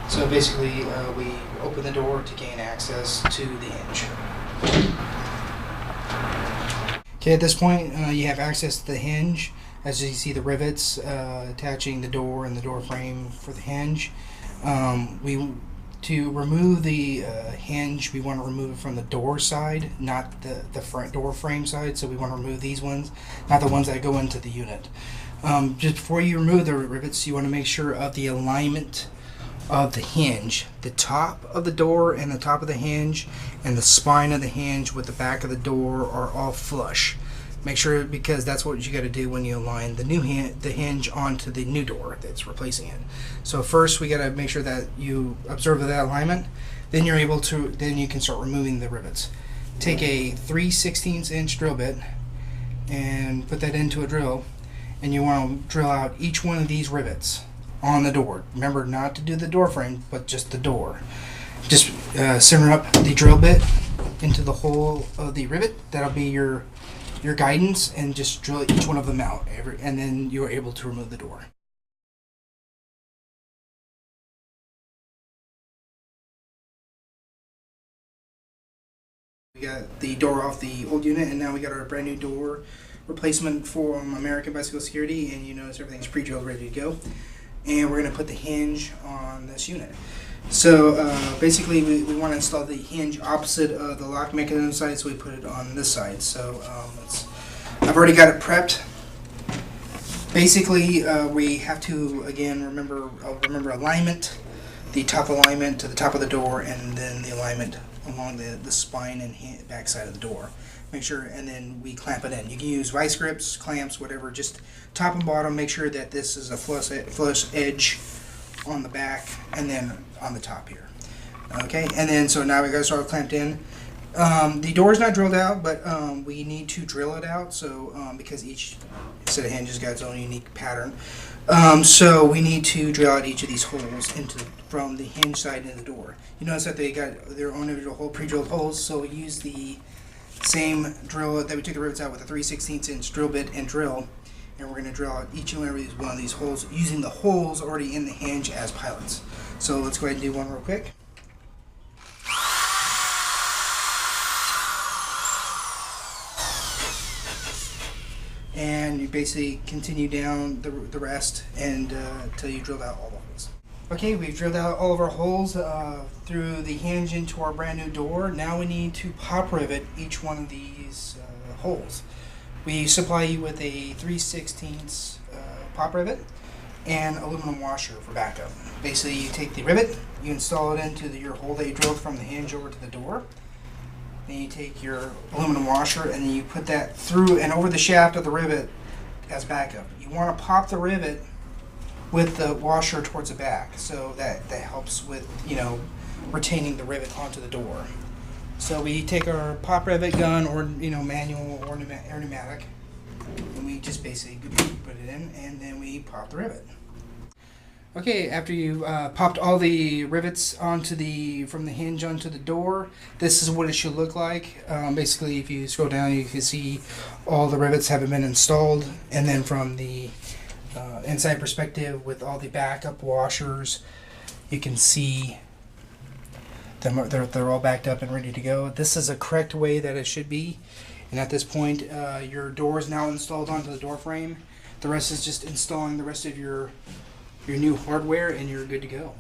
So basically, we open the door to gain access to the hinge. Okay, at this point, you have access to the hinge. As you see, the rivets attaching the door and the door frame for the hinge. To remove the hinge, we want to remove it from the door side, not the front door frame side. So we want to remove these ones, not the ones that go into the unit. Just before you remove the rivets, you want to make sure of the alignment of the hinge. The top of the door and the top of the hinge and the spine of the hinge with the back of the door are all flush. Make sure, because that's what you got to do when you align the hinge onto the new door that's replacing it. So first we got to make sure that you observe that alignment. Then you can start removing the rivets. Take a 3/16 inch drill bit and put that into a drill, and you want to drill out each one of these rivets on the door. Remember not to do the door frame, but just the door. Just center up the drill bit into the hole of the rivet. That'll be your guidance, and just drill each one of them out, and then you're able to remove the door. We got the door off the old unit, and now we got our brand new door replacement from American Bicycle Security, and you notice everything's pre-drilled, ready to go. And we're going to put the hinge on this unit. So basically we want to install the hinge opposite of the lock mechanism side, so we put it on this side. So I've already got it prepped. Basically we have to, again, remember alignment, the top alignment to the top of the door, and then the alignment along the spine and back side of the door. Make sure, and then we clamp it in. You can use vice grips, clamps, whatever, just top and bottom. Make sure that this is a flush edge on the back and then on the top here. Okay, and then so now we got to start clamped in. The door is not drilled out, but we need to drill it out. So because each set of hinges got its own unique pattern, so we need to drill out each of these holes from the hinge side into the door. You notice that they got their own individual hole, pre-drilled holes. So we use the same drill that we took the rivets out with a 3/16 inch drill bit and drill, and we're going to drill out each and every one of these holes using the holes already in the hinge as pilots. So let's go ahead and do one real quick. And you basically continue down the rest and until you drilled out all the holes. Okay, we've drilled out all of our holes through the hinge into our brand new door. Now we need to pop rivet each one of these holes. We supply you with a 3/16 pop rivet and aluminum washer for backup. Basically, you take the rivet, you install it into your hole that you drilled from the hinge over to the door. Then you take your aluminum washer and then you put that through and over the shaft of the rivet as backup. You want to pop the rivet with the washer towards the back, so that helps with, retaining the rivet onto the door. So we take our pop rivet gun, or manual or pneumatic, and we just basically put it in, and then we pop the rivet. Okay, after you've popped all the rivets from the hinge onto the door, this is what it should look like. Basically, if you scroll down, you can see all the rivets have been installed, and then from the inside perspective with all the backup washers, you can see them. They're all backed up and ready to go. This is a correct way that it should be, and at this point, your door is now installed onto the door frame. The rest is just installing the rest of your new hardware, and you're good to go.